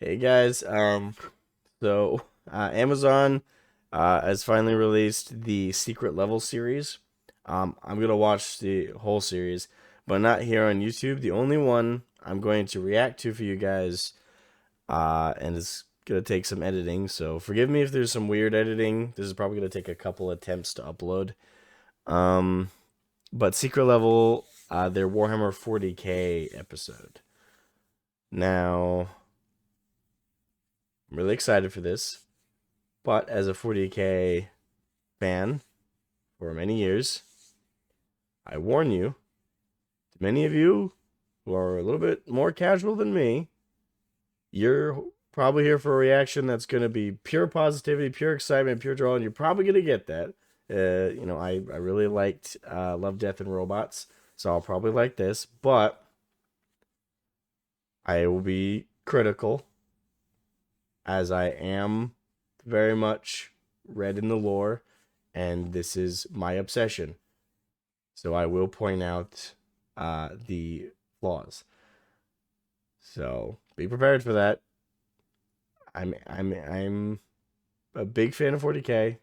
Hey guys, Amazon has finally released the Secret Level series. I'm gonna watch the whole series, but not here on YouTube. The only one I'm going to react to for you guys, and it's gonna take some editing. So forgive me if there's some weird editing. This is probably gonna take a couple attempts to upload. Um, but Secret Level, their Warhammer 40K episode. Now, I'm really excited for this. But as a 40K fan for many years, I warn you, to many of you who are a little bit more casual than me, you're probably here for a reaction that's going to be pure positivity, pure excitement, pure draw, and you're probably going to get that. I really liked Love, Death, and Robots, so I'll probably like this, but I will be critical as I am very much read in the lore, and this is my obsession. So I will point out the flaws. So be prepared for that. I'm a big fan of 40K,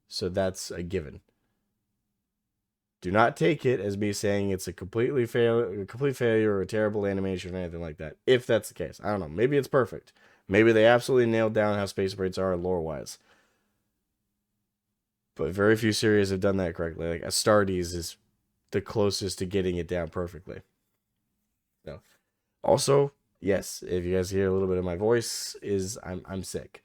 so that's a given. Do not take it as me saying it's a complete failure or a terrible animation or anything like that. If that's the case, I don't know. Maybe it's perfect. Maybe they absolutely nailed down how Space Marines are lore-wise. But very few series have done that correctly. Like Astartes is the closest to getting it down perfectly. So, also, yes, if you guys hear a little bit of my voice, I'm sick.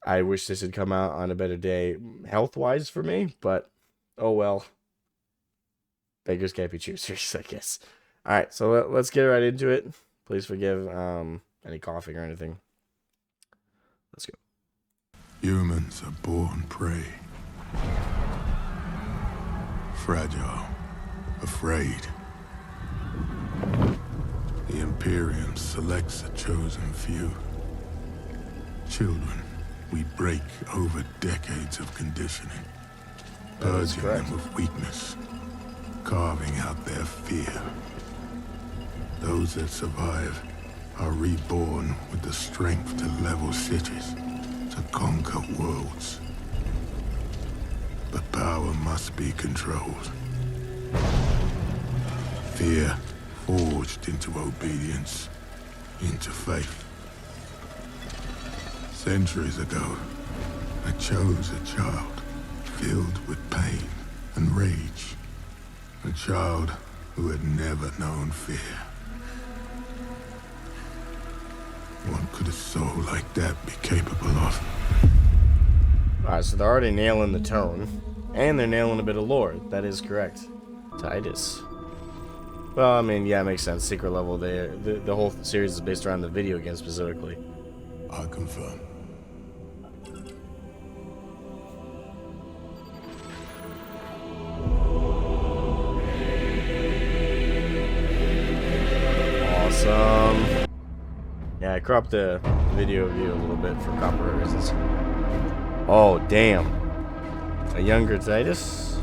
I wish this had come out on a better day health-wise for me, but oh well. Beggars can't be choosers, I guess. All right, so let's get right into it. Please forgive any coughing or anything. Let's go. Humans are born prey. Fragile, afraid. The Imperium selects a chosen few. Children we break over decades of conditioning, purging them of weakness, carving out their fear. Those that survive are reborn with the strength to level cities, to conquer worlds. But power must be controlled. Fear forged into obedience, into faith. Centuries ago, I chose a child filled with pain and rage. A child who had never known fear. What could a soul like that be capable of? Alright, so they're already nailing the tone. And they're nailing a bit of lore. That is correct. Titus. Well, I mean, yeah, it makes sense. Secret Level, the whole series is based around the video game specifically. I confirm. Awesome. Yeah, I cropped the video view a little bit for copyright reasons. Oh, damn. A younger Titus?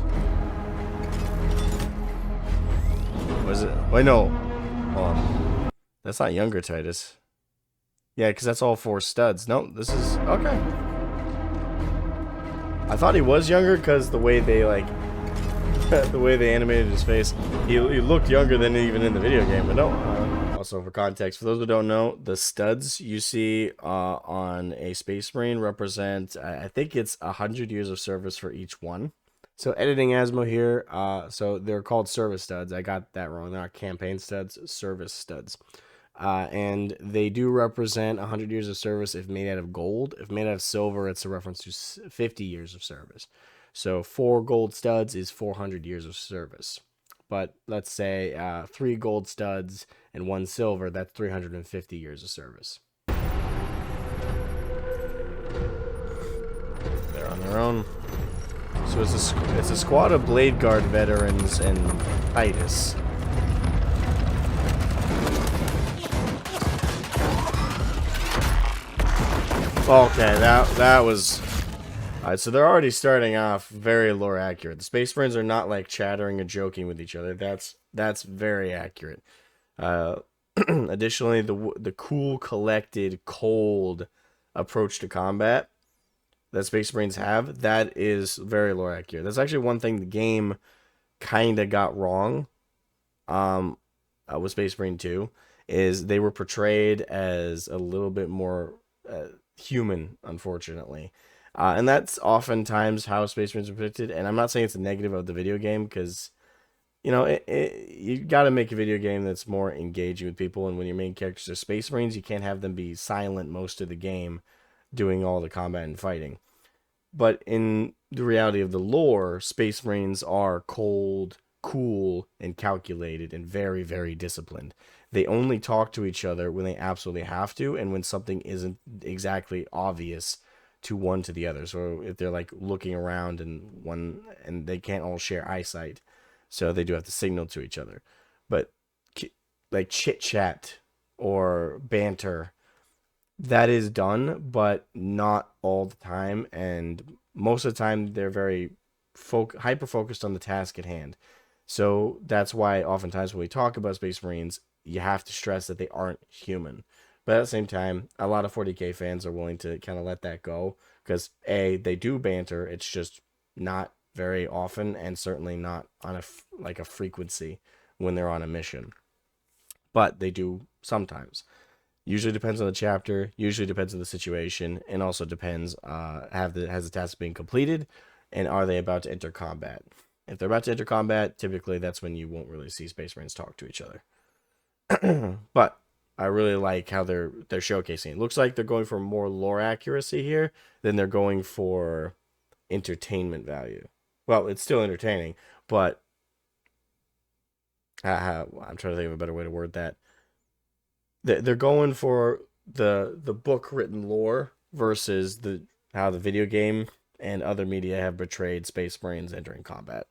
Was it? Wait, no. Hold on. That's not younger Titus. Yeah, because that's all 4 studs. Nope, this is... Okay. I thought he was younger because the way they, like... the way they animated his face. He looked younger than even in the video game, but no. Also, for context, for those who don't know, the studs you see on a Space Marine represent, I think it's 100 years of service for each one. So editing Asmo here, so they're called service studs. I got that wrong. They're not campaign studs, service studs. And they do represent 100 years of service if made out of gold. If made out of silver, it's a reference to 50 years of service. So 4 gold studs is 400 years of service. But let's say 3 gold studs and 1 silver, that's 350 years of service. They're on their own. So it's a squad of Blade Guard veterans and Titus. Okay, that was... Alright, so they're already starting off very lore accurate. The Space Marines are not like chattering and joking with each other. That's very accurate. Additionally, the cool, collected, cold approach to combat that Space Marines have, that is very lore accurate. That's actually one thing the game kind of got wrong. With Space Marine 2, is they were portrayed as a little bit more human, unfortunately. And that's oftentimes how Space Marines are depicted. And I'm not saying it's a negative of the video game, because you got to make a video game that's more engaging with people. And when your main characters are Space Marines, you can't have them be silent most of the game doing all the combat and fighting. But in the reality of the lore, Space Marines are cold, cool, and calculated, and very, very disciplined. They only talk to each other when they absolutely have to, and when something isn't exactly obvious to one to the other. So if they're like looking around and they can't all share eyesight, so they do have to signal to each other. But like chit chat or banter, that is done, but not all the time. And most of the time, they're very hyper focused on the task at hand. So that's why oftentimes when we talk about Space Marines, you have to stress that they aren't human. But at the same time, a lot of 40k fans are willing to kind of let that go, because they do banter. It's just not very often, and certainly not on a frequency when they're on a mission. But they do sometimes. Usually depends on the chapter. Usually depends on the situation, and also depends has the task been completed, and are they about to enter combat. If they're about to enter combat, typically that's when you won't really see Space Marines talk to each other. But I really like how they're showcasing. It looks like they're going for more lore accuracy here than they're going for entertainment value. Well, it's still entertaining, but I'm trying to think of a better way to word that. They're going for the book written lore versus how the video game and other media have portrayed Space Marines entering combat.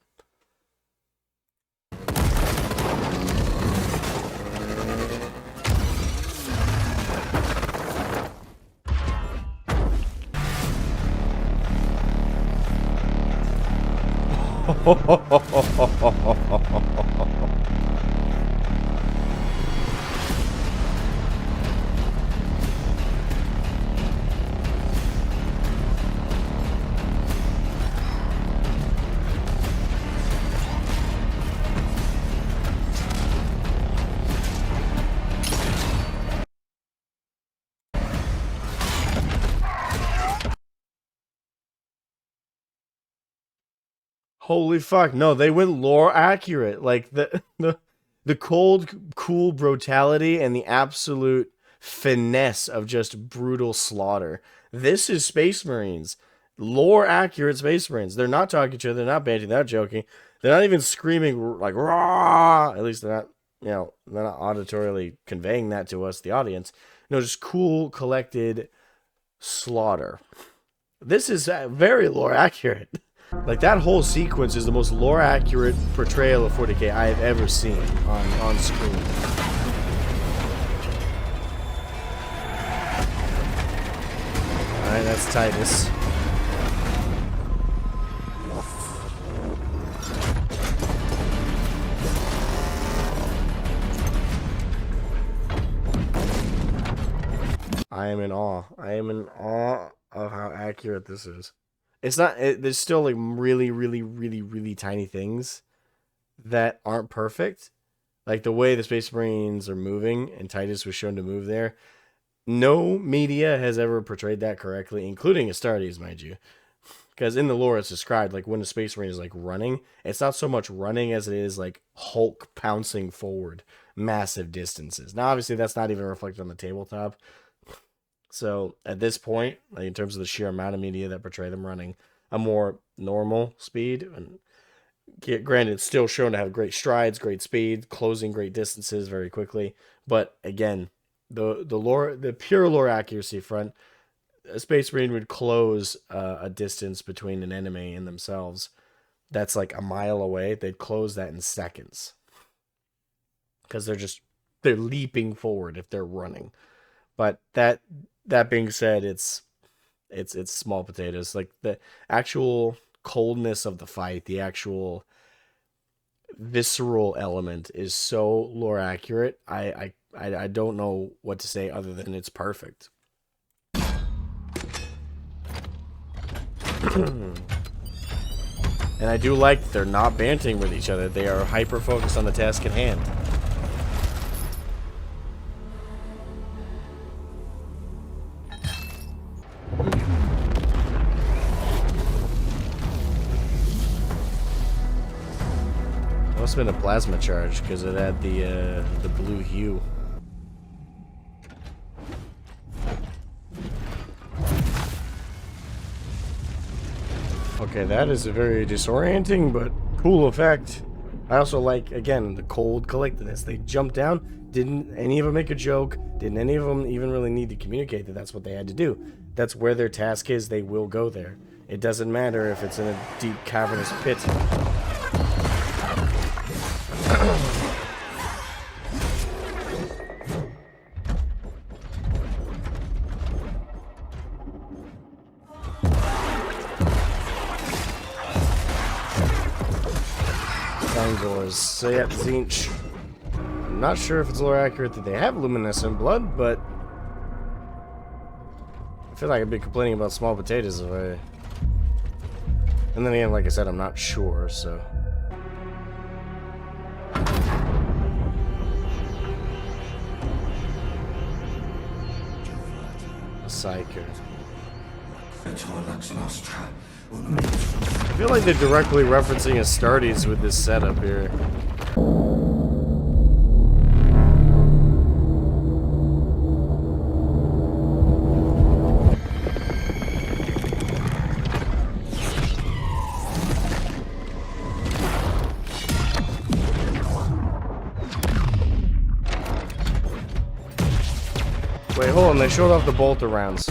Holy fuck! No, they went lore accurate. Like the cold, cool brutality and the absolute finesse of just brutal slaughter. This is Space Marines, lore accurate Space Marines. They're not talking to each other. They're not banting. They're not joking. They're not even screaming like raw. At least they're not. They're not auditorily conveying that to us, the audience. No, just cool, collected slaughter. This is very lore accurate. Like, that whole sequence is the most lore accurate portrayal of 40k I have ever seen on screen. Alright, that's Titus. I am in awe. I am in awe of how accurate this is. It's not. There's still like really, really, really, really tiny things that aren't perfect. Like the way the Space Marines are moving, and Titus was shown to move there. No media has ever portrayed that correctly, including Astartes, mind you. Because in the lore, it's described like when a Space Marine is like running, it's not so much running as it is like Hulk pouncing forward massive distances. Now, obviously, that's not even reflected on the tabletop. So at this point, like in terms of the sheer amount of media that portray them running a more normal speed, and granted, it's still shown to have great strides, great speed, closing great distances very quickly. But again, the pure lore accuracy front, a Space Marine would close a distance between an enemy and themselves that's like a mile away. They'd close that in seconds because they're leaping forward if they're running. But that being said, it's small potatoes. Like the actual coldness of the fight, the actual visceral element is so lore accurate. I I don't know what to say other than it's perfect. And I do like that they're not bantering with each other. They are hyper focused on the task at hand. Must have been a plasma charge because it had the blue hue. Okay, that is a very disorienting but cool effect. I also like, again, the cold collectedness. They jumped down, didn't any of them make a joke, didn't any of them even really need to communicate that that's what they had to do. That's where their task is, they will go there. It doesn't matter if it's in a deep cavernous pit. So yeah, Zinch. I'm not sure if it's lore accurate that they have luminescent blood, but I feel like I'd be complaining about small potatoes if I... And then again, like I said, I'm not sure, so... A psyker. I feel like they're directly referencing Astartes with this setup here. Wait, hold on, they showed off the bolter rounds.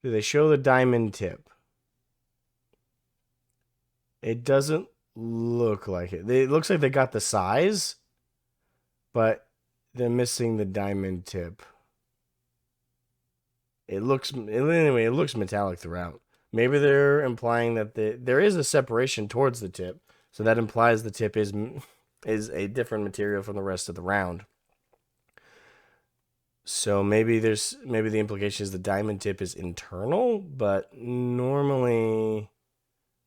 Do they show the diamond tip? It doesn't look like it. It looks like they got the size, but they're missing the diamond tip. Anyway, it looks metallic throughout. Maybe they're implying that there is a separation towards the tip, so that implies the tip is a different material from the rest of the round. So maybe the implication is the diamond tip is internal, but normally,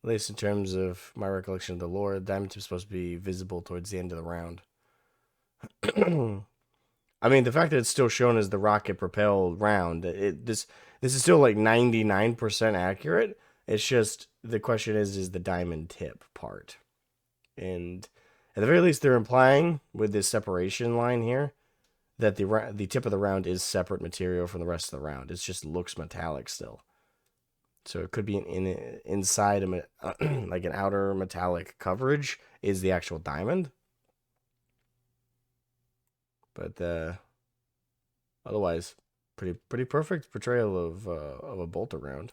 at least in terms of my recollection of the lore, the diamond tip is supposed to be visible towards the end of the round. I mean, the fact that it's still shown as the rocket-propelled round, this is still like 99% accurate. It's just, the question is the diamond tip part. And at the very least, they're implying, with this separation line here, that the tip of the round is separate material from the rest of the round. It just looks metallic still. So it could be inside like an outer metallic coverage is the actual diamond. But otherwise, pretty perfect portrayal of a bolter round.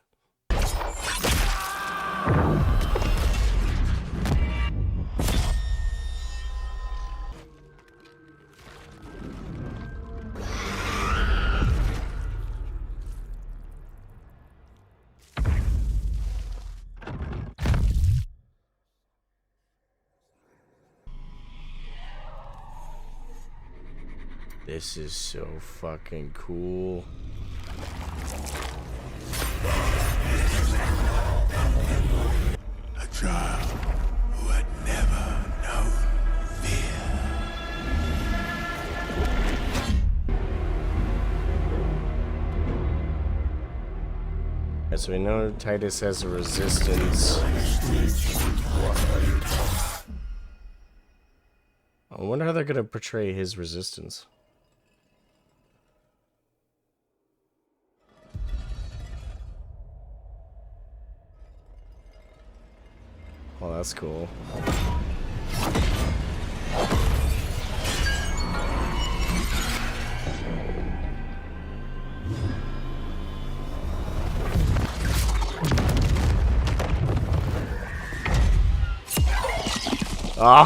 This is so fucking cool. A child who had never known fear. So we know Titus has a resistance. I wonder how they're going to portray his resistance. Oh, that's cool. Oh,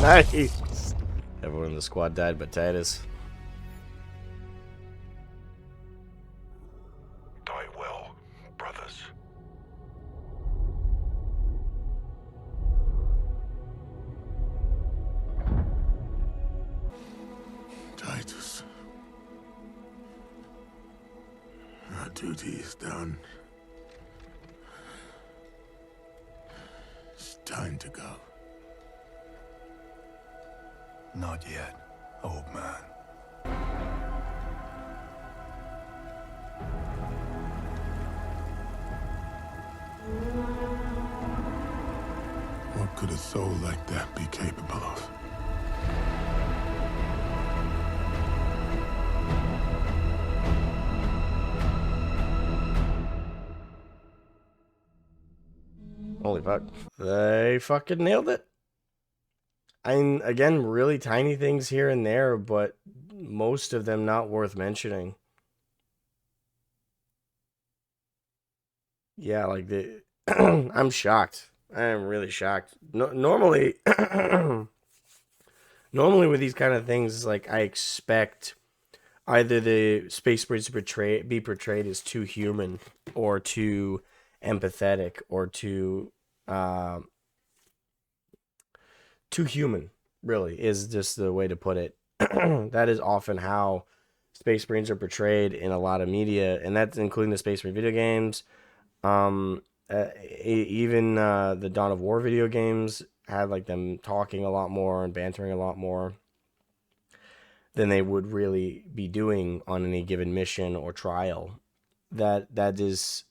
nice. Everyone in the squad died but Titus. Die well, brothers. duty is done. It's time to go. Not yet, old man. What could a soul like that be capable of? Holy fuck. They fucking nailed it. Again, really tiny things here and there, but most of them not worth mentioning. Yeah, like the I'm shocked. I am really shocked. Normally normally with these kind of things, like I expect either the Space Marines to be portrayed as too human or too empathetic or uh, too human, really, is just the way to put it. That is often how Space Marines are portrayed in a lot of media, and that's including the Space Marine video games. Um, Even the Dawn of War video games had like them talking a lot more and bantering a lot more than they would really be doing on any given mission or trial. That is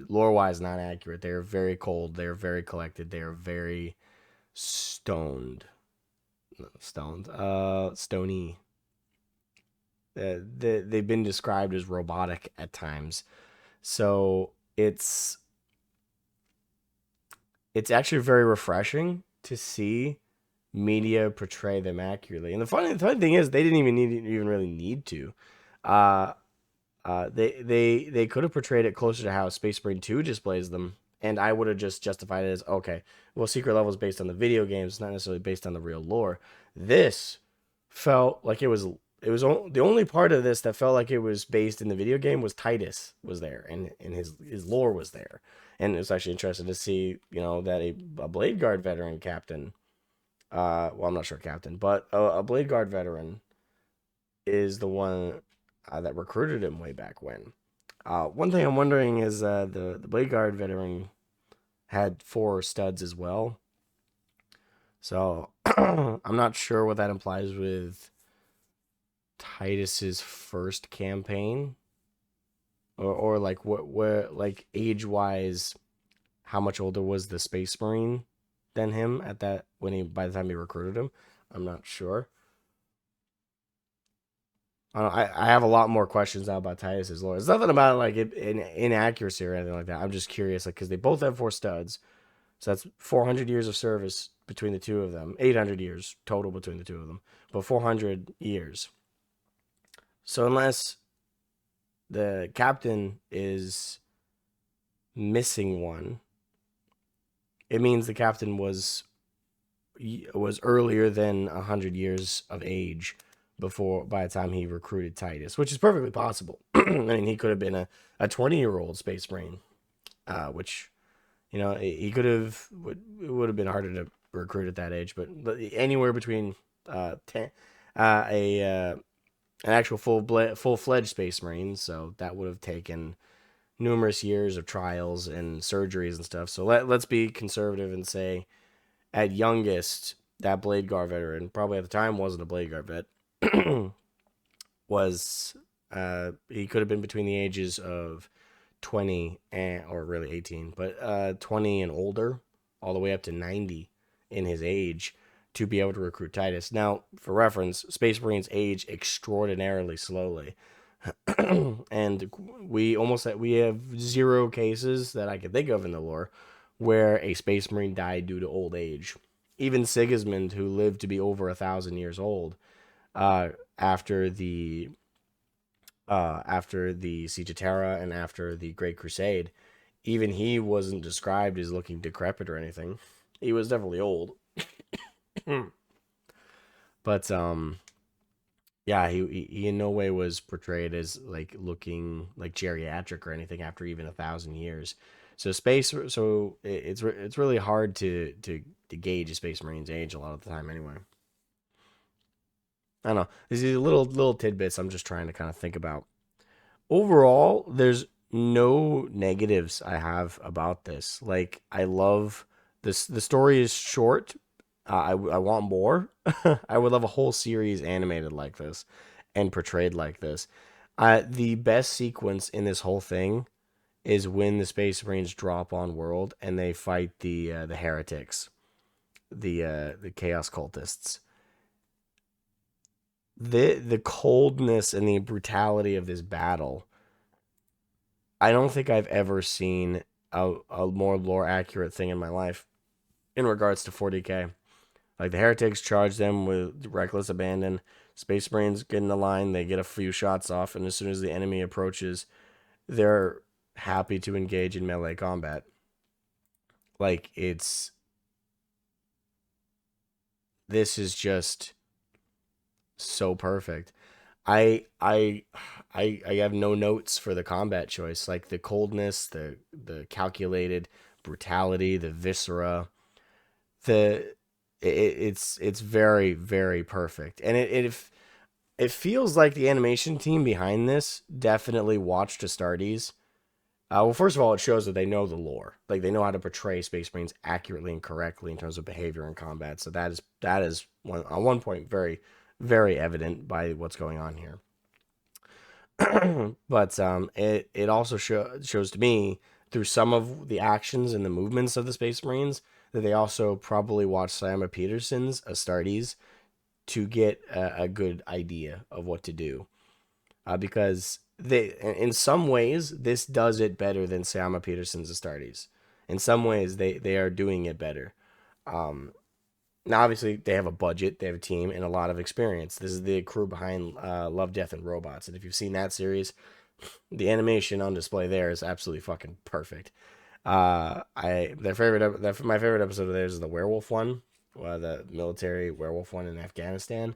lore wise not accurate. They're very cold. They're very collected. They're very stoned. Stoned. Stony. They've been described as robotic at times. So it's actually very refreshing to see media portray them accurately. And the funny thing is, they didn't even really need to. Uh, they could have portrayed it closer to how Space Marine 2 displays them, and I would have just justified it as okay. Well, Secret Level is based on the video games, not necessarily based on the real lore. This felt like the only part of this that felt like it was based in the video game was Titus was there and his lore was there. And it was actually interesting to see, that a Blade Guard veteran captain, well, I'm not sure captain, but a Blade Guard veteran is the one that recruited him way back when. One thing I'm wondering is the Blade Guard veteran had 4 studs as well. So I'm not sure what that implies with Titus's first campaign, or like where like age wise, how much older was the Space Marine than him at that by the time he recruited him? I'm not sure. I have a lot more questions now about Titus's lore. It's nothing about like inaccuracy or anything like that. I'm just curious, like, because they both have 4 studs, so that's 400 years of service between the two of them. 800 years total between the two of them, but 400 years. So unless the captain is missing one, it means the captain was earlier than 100 years of age by the time he recruited Titus, which is perfectly possible. I mean, he could have been a 20-year-old Space Marine, which, he could have, it would have been harder to recruit at that age, but anywhere between 10, an actual full-fledged Space Marine, so that would have taken numerous years of trials and surgeries and stuff. So let's be conservative and say, at youngest, that Blade Guard veteran, probably at the time wasn't a Blade Guard vet, was he could have been between the ages of 20 or really 18, but 20 and older, all the way up to 90 in his age to be able to recruit Titus. Now, for reference, Space Marines age extraordinarily slowly. And we have 0 cases that I can think of in the lore where a Space Marine died due to old age. Even Sigismund, who lived to be over 1,000 years old, after the Siege of Terra and after the Great Crusade, even he wasn't described as looking decrepit or anything. He was definitely old. But yeah, he in no way was portrayed as like looking like geriatric or anything after even 1,000 years. So it's really hard to gauge a Space Marine's age a lot of the time anyway. I don't know. These are little tidbits I'm just trying to kind of think about. Overall, there's no negatives I have about this. Like, I love this. The story is short. I want more. I would love a whole series animated like this and portrayed like this. The best sequence in this whole thing is when the Space Marines drop on world and they fight the heretics, the Chaos cultists. The coldness and the brutality of this battle, I don't think I've ever seen a more lore accurate thing in my life in regards to 40k. Like, the heretics charge them with reckless abandon. Space Marines get in the line, they get a few shots off, and as soon as the enemy approaches, they're happy to engage in melee combat. Like, this is just so perfect. I I I have no notes for the combat choice, like the coldness, the calculated brutality, the viscera, the it's very very perfect, and it feels like the animation team behind this definitely watched Astartes. Well, first of all, it shows that they know the lore, like they know how to portray Space Marines accurately and correctly in terms of behavior and combat. So that is on one point very very evident by what's going on here. But it also shows to me through some of the actions and the movements of the Space Marines that they also probably watched Simon Peterson's Astartes to get a good idea of what to do. Because in some ways, this does it better than Sama Peterson's Astartes. In some ways, they are doing it better. Um, Now, obviously, they have a budget, they have a team, and a lot of experience. This is the crew behind Love, Death, and Robots. And if you've seen that series, the animation on display there is absolutely fucking perfect. My favorite episode of theirs is the werewolf one, the military werewolf one in Afghanistan.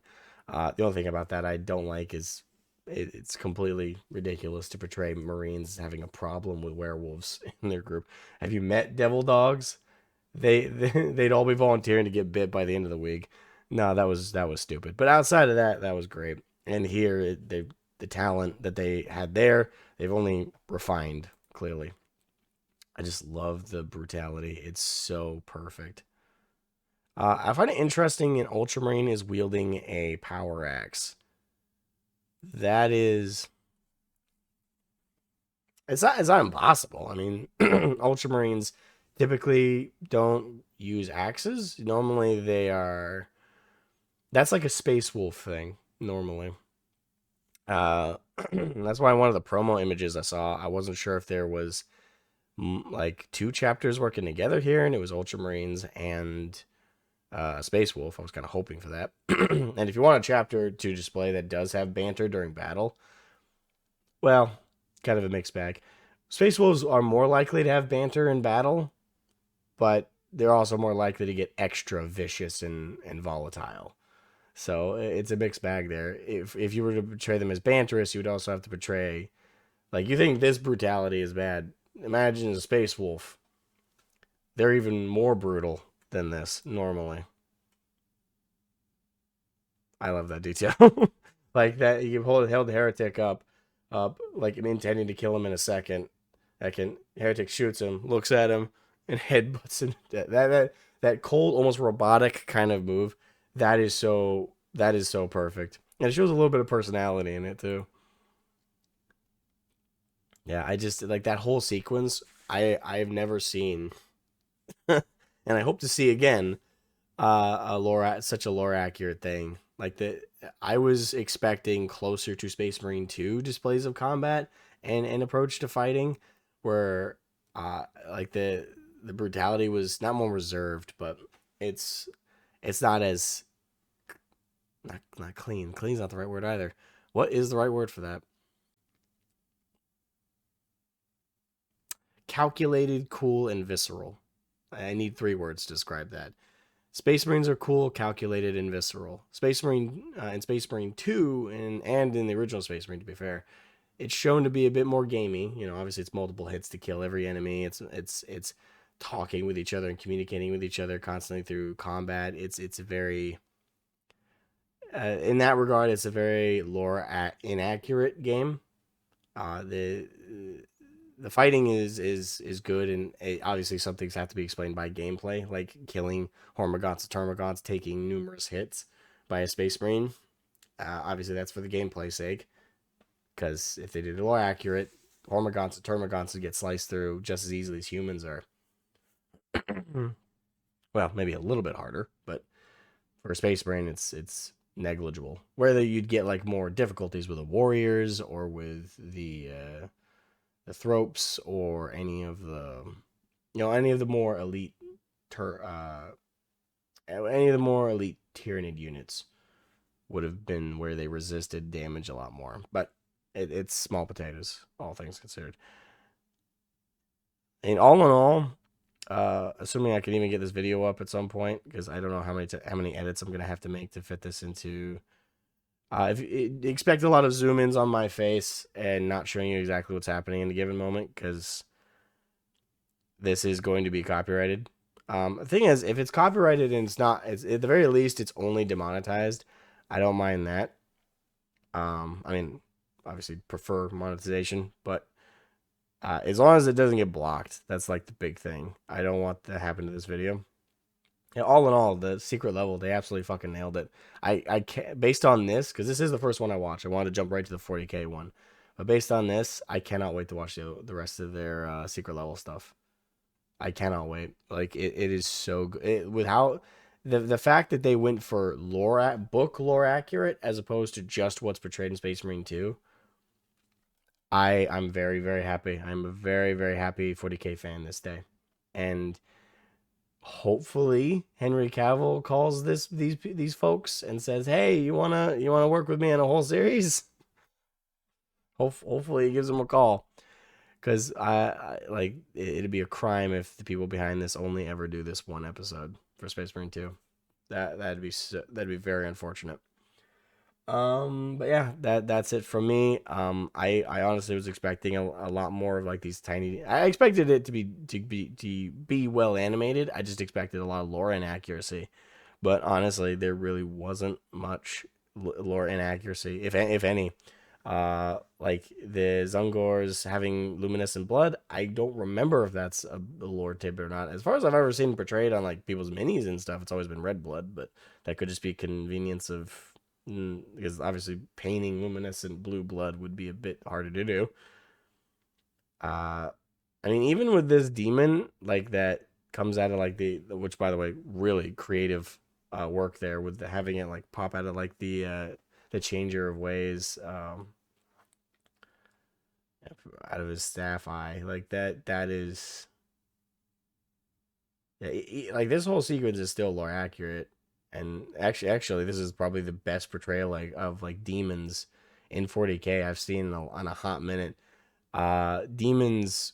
The only thing about that I don't like is it's completely ridiculous to portray Marines having a problem with werewolves in their group. Have you met devil dogs? They'd all be volunteering to get bit by the end of the week. No, that was stupid. But outside of that, that was great. And here, the talent that they had there, they've only refined clearly. I just love the brutality. It's so perfect. I find it interesting in Ultramarine is wielding a power axe. That is, it's not impossible. I mean, Ultramarines typically don't use axes. Normally, they are. That's like a Space Wolf thing. Normally, uh, that's why one of the promo images I saw, I wasn't sure if there was like two chapters working together here, and it was Ultramarines and Space Wolf. I was kind of hoping for that. And if you want a chapter to display that does have banter during battle, well, kind of a mixed bag. Space Wolves are more likely to have banter in battle, but they're also more likely to get extra vicious and volatile. So it's a mixed bag there. If you were to portray them as banterous, you would also have to portray, like, you think this brutality is bad. Imagine a Space Wolf. They're even more brutal than this normally. I love that detail. Like that, you held the heretic up, like intending to kill him in a second. Heretic shoots him, looks at him, and headbutts him. That cold, almost robotic kind of move. That is so perfect, and it shows a little bit of personality in it too. Yeah, I just like that whole sequence. I've never seen, and I hope to see again. A lore such a lore accurate thing. Like I was expecting closer to Space Marine 2 displays of combat and approach to fighting, where like the brutality was not more reserved, but it's it's not as not clean. Clean's not the right word either. What is the right word for that? Calculated, cool, and visceral. I need three words to describe that. Space Marines are cool, calculated, and visceral. Space Marine in Space Marine 2 and in the original Space Marine, to be fair, it's shown to be a bit more gamey. Obviously it's multiple hits to kill every enemy. It's talking with each other and communicating with each other constantly through combat. It's a very in that regard, it's a very lore inaccurate game. The fighting is good, and obviously some things have to be explained by gameplay, like killing Hormagaunts and Termagants, taking numerous hits by a Space Marine. Obviously, that's for the gameplay sake, because if they did it more accurate, Hormagaunts and Termagants would get sliced through just as easily as humans are. Well, maybe a little bit harder, but for a Space Marine, it's negligible. Whether you'd get like more difficulties with the warriors or with the Thropes or any of the any of the more elite any of the more elite Tyranid units would have been where they resisted damage a lot more. But it's small potatoes, all things considered. And all in all, assuming I can even get this video up at some point, because I don't know how many edits I'm gonna have to make to fit this into. Expect a lot of zoom ins on my face and not showing you exactly what's happening in a given moment, because this is going to be copyrighted. The thing is, if it's copyrighted and it's at the very least, it's only demonetized. I don't mind that. I mean, obviously prefer monetization, but as long as it doesn't get blocked, that's like the big thing. I don't want that to happen to this video. Yeah, all in all, the secret level, they absolutely fucking nailed it. I can't, based on this, because this is the first one I watched. I wanted to jump right to the 40K one, but based on this, I cannot wait to watch the rest of their secret level stuff. I cannot wait. Like it is so good. Without the fact that they went for book lore accurate as opposed to just what's portrayed in Space Marine 2. I'm very very happy. I'm a very very happy 40K fan this day, and hopefully Henry Cavill calls these folks and says, "Hey, you wanna work with me on a whole series?" Hopefully he gives them a call, because I like it'd be a crime if the people behind this only ever do this one episode for Space Marine 2. That'd be very unfortunate. But yeah, that's it from me. I honestly was expecting a lot more of like these tiny. I expected it to be well animated. I just expected a lot of lore inaccuracy, but honestly, there really wasn't much lore inaccuracy, if any. Like the Zungors having luminescent blood. I don't remember if that's a lore tidbit or not. As far as I've ever seen portrayed on like people's minis and stuff, it's always been red blood, but that could just be convenience of because obviously painting luminescent blue blood would be a bit harder to do. I mean, even with this demon, like that comes out of like which by the way, really creative work there with having it like pop out of like the changer of ways, out of his staff eye, like that is, yeah, like this whole sequence is still lore accurate. And actually, this is probably the best portrayal like of like demons in 40K I've seen on a hot minute. Demons,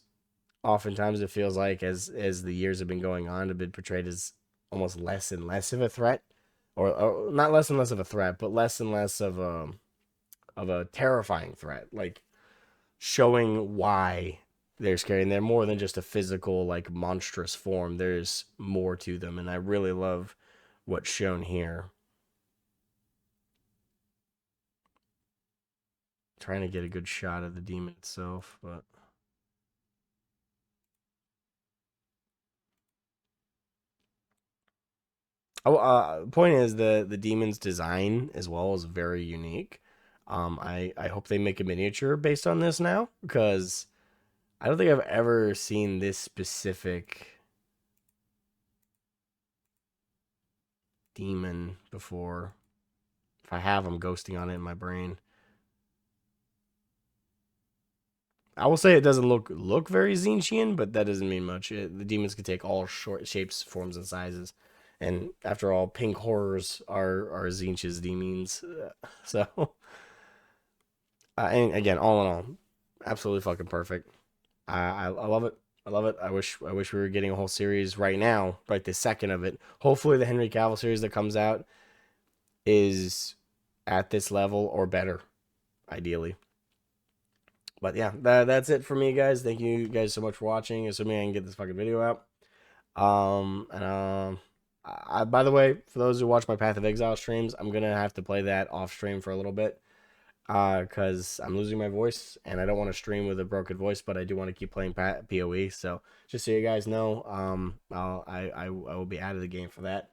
oftentimes it feels like as the years have been going on, have been portrayed as almost less and less of a threat, or not less and less of a threat, but less and less of a terrifying threat. Like showing why they're scary, and they're more than just a physical like monstrous form. There's more to them, and I really love what's shown here. Trying to get a good shot of the demon itself, but point is the demon's design as well is very unique. I hope they make a miniature based on this now, because I don't think I've ever seen this specific demon before. If I have, I'm ghosting on it in my brain. I will say it doesn't look very Zinchian, but that doesn't mean much. The demons can take all short shapes, forms, and sizes. And after all, pink horrors are Zinch's demons. So, and again, all in all, absolutely fucking perfect. I love it. I love it. I wish we were getting a whole series right now, right this second of it. Hopefully, the Henry Cavill series that comes out is at this level or better, ideally. But yeah, that's it for me, guys. Thank you guys so much for watching. Assuming I can get this fucking video out. By the way, for those who watch my Path of Exile streams, I'm gonna have to play that off stream for a little bit. because I'm losing my voice and I don't want to stream with a broken voice, but I do want to keep playing PoE. So just so you guys know, I will be out of the game for that.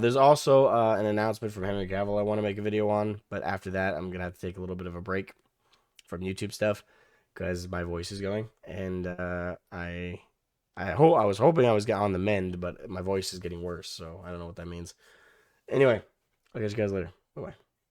There's also an announcement from Henry Cavill I want to make a video on, but after that, I'm gonna have to take a little bit of a break from YouTube stuff because my voice is going, and I was hoping I was on the mend, but my voice is getting worse, so I don't know what that means. Anyway, I'll catch you guys later. Bye bye.